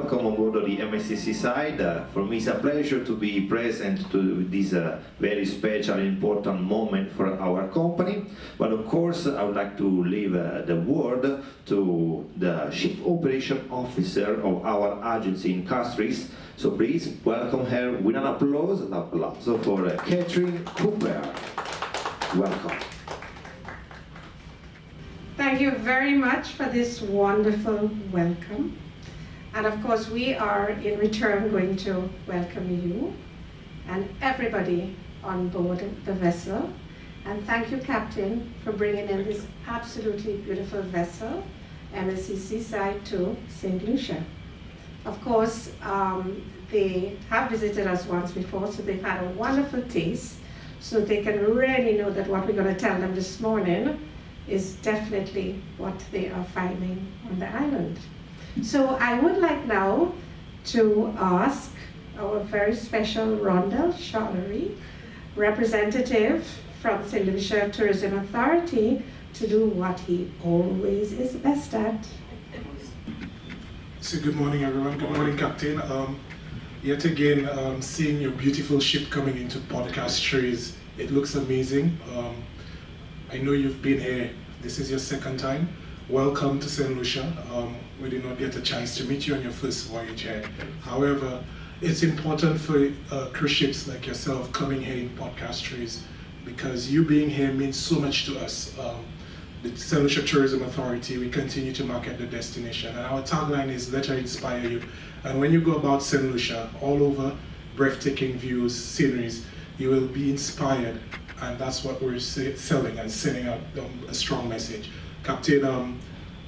welcome on board of the MSC Seaside. For me, it's a pleasure to be present to this very special and important moment for our company. But of course, I would like to leave the word to the Chief Operation Officer of our agency in Castries. So please welcome her with an applause. So for Catherine Cooper. Welcome. Thank you very much for this wonderful welcome. And of course, we are in return going to welcome you and everybody on board the vessel. And thank you, Captain, for bringing in this absolutely beautiful vessel, MSC Seaside, to Saint Lucia. Of course, they have visited us once before, so they've had a wonderful taste. So they can really know that what we're going to tell them this morning is definitely what they are finding on the island. So I would like now to ask our very special Rondell Charlery, representative from Saint Lucia Tourism Authority, to do what he always is best at. So good morning, everyone. Good morning, Captain. Yet again, seeing your beautiful ship coming into Port Castries, it looks amazing. I know you've been here. This is your second time. Welcome to Saint Lucia. We did not get a chance to meet you on your first voyage here. However, it's important for cruise ships like yourself coming here in Port Castries, because you being here means so much to us. The Saint Lucia Tourism Authority, we continue to market the destination, and our tagline is "Let her inspire you." And when you go about Saint Lucia, all over, breathtaking views, sceneries, you will be inspired, and that's what we're selling and sending out a strong message. Captain,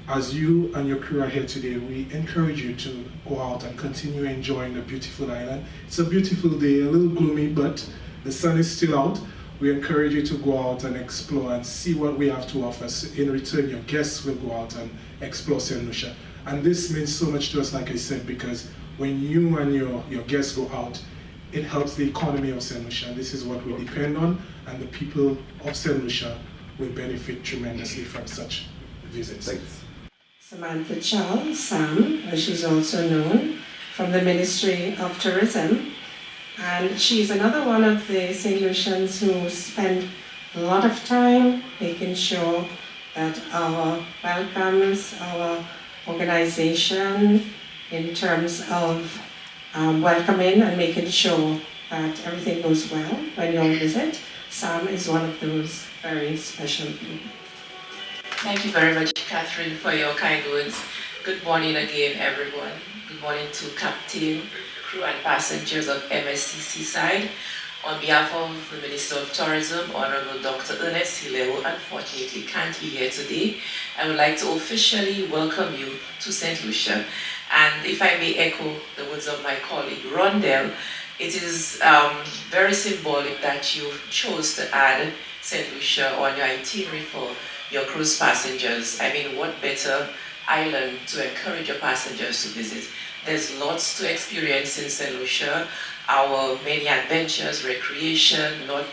as you and your crew are here today, we encourage you to go out and continue enjoying the beautiful island. It's a beautiful day, a little gloomy, but the sun is still out. We encourage you to go out and explore and see what we have to offer. So in return, your guests will go out and explore Saint Lucia. And this means so much to us, like I said, because when you and your guests go out, it helps the economy of Saint Lucia. This is what we depend on, and the people of Saint Lucia will benefit tremendously from such visits. Thanks. Samantha Charles, Sam, as she's also known, from the Ministry of Tourism. And she's another one of the St. Lucians who spend a lot of time making sure that our welcomes, our organization, in terms of welcoming and making sure that everything goes well when you all visit. Sam is one of those very special people. Thank you very much, Catherine, for your kind words. Good morning again, everyone. Good morning to Captain, crew and passengers of MSC Seaside. On behalf of the Minister of Tourism, Honorable Dr. Ernest Hilaire, who unfortunately can't be here today, I would like to officially welcome you to St. Lucia. And if I may echo the words of my colleague Rondell, it is very symbolic that you chose to add St. Lucia on your itinerary for your cruise passengers. I mean, what better island to encourage your passengers to visit? There's lots to experience in St. Lucia. Our many adventures, recreation, not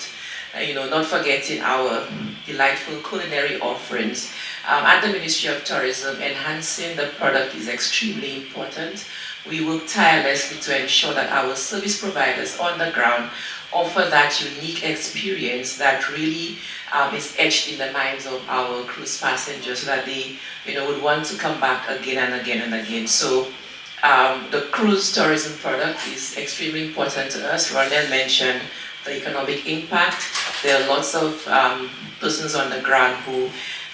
forgetting our delightful culinary offerings. At the Ministry of Tourism, enhancing the product is extremely important. We work tirelessly to ensure that our service providers on the ground offer that unique experience that really is etched in the minds of our cruise passengers, so that they would want to come back again and again and again. So the cruise tourism product is extremely important to us. Rondell mentioned the economic impact. There are lots of persons on the ground who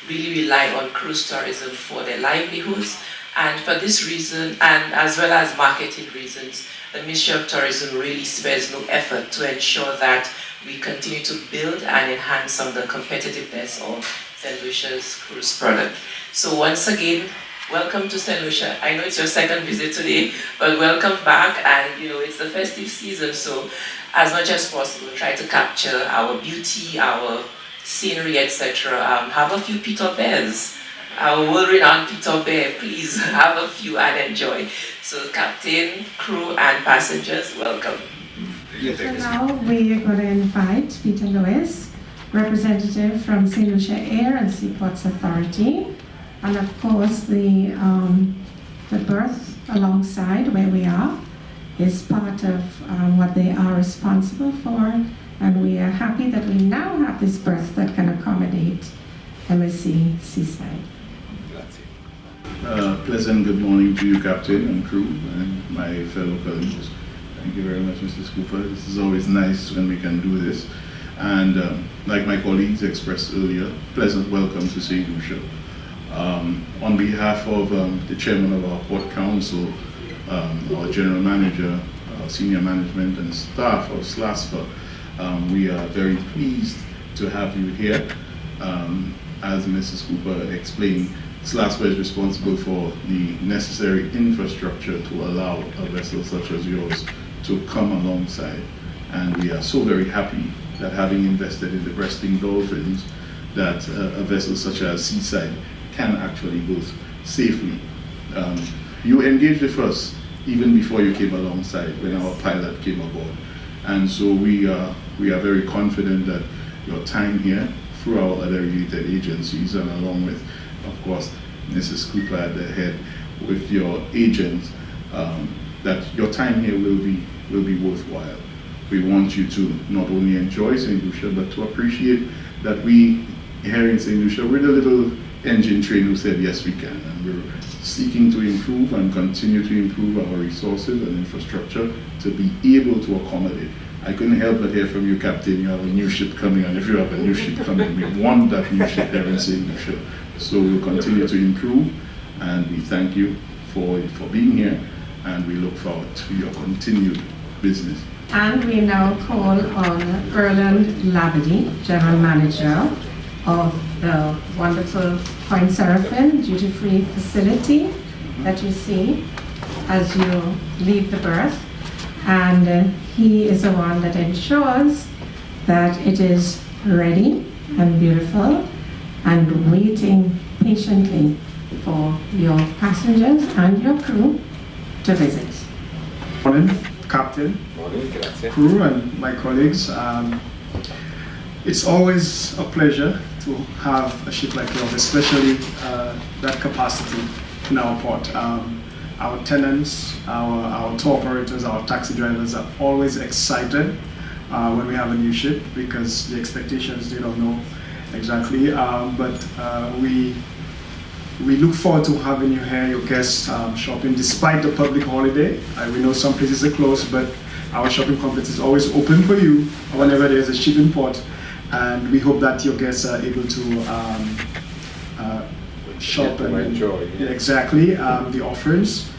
really rely on cruise tourism for their livelihoods. And for this reason, and as well as marketing reasons, the Ministry of Tourism really spares no effort to ensure that we continue to build and enhance on the competitiveness of St. Lucia's cruise product. So once again, welcome to St. Lucia. I know it's your second visit today, but welcome back. And it's the festive season, so as much as possible, try to capture our beauty, our scenery, etc. Have a few Peter Bears. Our world-renowned Peter Bear, please have a few and enjoy. So Captain, crew and passengers, welcome. So now we are going to invite Peter Lewis, representative from St. Lucia Air and Seaports Authority, and of course the the berth alongside where we are is part of what they are responsible for, and we are happy that we now have this berth that can accommodate MSC Seaside. Pleasant good morning to you, Captain and crew, and my fellow colleagues. Thank you very much, Mr. Scooper. This is always nice when we can do this. And like my colleagues expressed earlier, pleasant welcome to Saint Lucia. On behalf of the chairman of our Port Council, our general manager, our senior management and staff of SLASPA, we are very pleased to have you here. As Mrs. Cooper explained, SLASPA is responsible for the necessary infrastructure to allow a vessel such as yours to come alongside. And we are so very happy that having invested in the breasting dolphins, that a vessel such as Seaside can actually go safely. You engaged with us even before you came alongside, when our pilot came aboard. And so we are very confident that your time here through our other related agencies, and along with, of course, Mrs. Cooper at the head with your agents, that your time here will be worthwhile. We want you to not only enjoy Saint Lucia, but to appreciate that we here in Saint Lucia, we're the little engine train who said yes we can, and we're seeking to improve and continue to improve our resources and infrastructure to be able to accommodate. I couldn't help but hear from you, Captain, you have a new ship coming, and if you have a new ship coming, we want that new ship there in Saint Lucia. So we'll continue to improve, and we thank you for being here, and we look forward to your continued business. And we now call on Erland Labadie, General Manager of the wonderful Point Seraphine duty-free facility that you see as you leave the berth. And he is the one that ensures that it is ready and beautiful and waiting patiently for your passengers and your crew to visit. Morning, Captain, crew, and my colleagues. It's always a pleasure to have a ship like yours, especially that capacity in our port. Our tenants, our tour operators, our taxi drivers are always excited when we have a new ship, because the expectations, they don't know exactly. But we look forward to having you here, your guests shopping, despite the public holiday. We know some places are closed, but our shopping complex is always open for you whenever there's a ship in port. And we hope that your guests are able to shop and enjoy. Yeah, exactly, the offerings.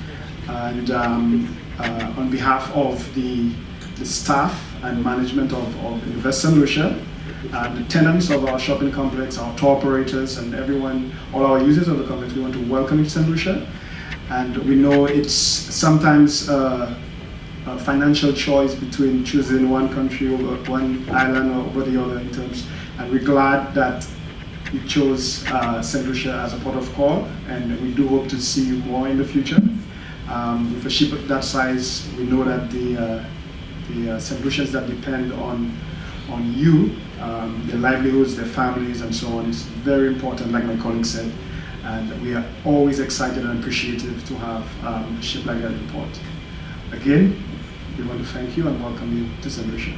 And on behalf of the staff and management of Invest Saint Lucia, the tenants of our shopping complex, our tour operators, and everyone, all our users of the complex, we want to welcome you to Saint Lucia. And we know it's sometimes a financial choice between choosing one country over one island or over the other in terms, and we're glad that you chose Saint Lucia as a port of call, and we do hope to see you more in the future. With a ship of that size, we know that the Saint Lucians that depend on you, their livelihoods, their families, and so on, is very important, like my colleague said. And we are always excited and appreciative to have a ship like that in port. Again, we want to thank you and welcome you to Saint Lucia.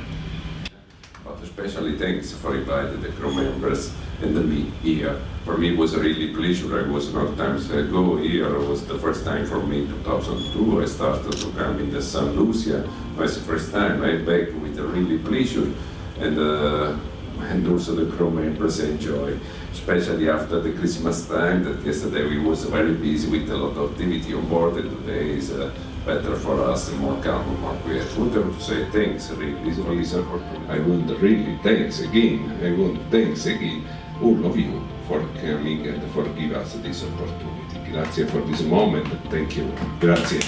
But especially thanks for inviting the crew members and me here. For me, it was a really pleasure. I was not times ago here. It was the first time for me in 2002. I started to come in the Saint Lucia. It was the first time. I'm back with a really pleasure. And also the crew members enjoy, especially after the Christmas time, that yesterday we was very busy with a lot of activity on board, and today is better for us and more calm and more quiet. I want to say thanks, really, for this opportunity. I want really thanks again. I want thanks again all of you for coming and for giving us this opportunity. Grazie for this moment. Thank you. Grazie.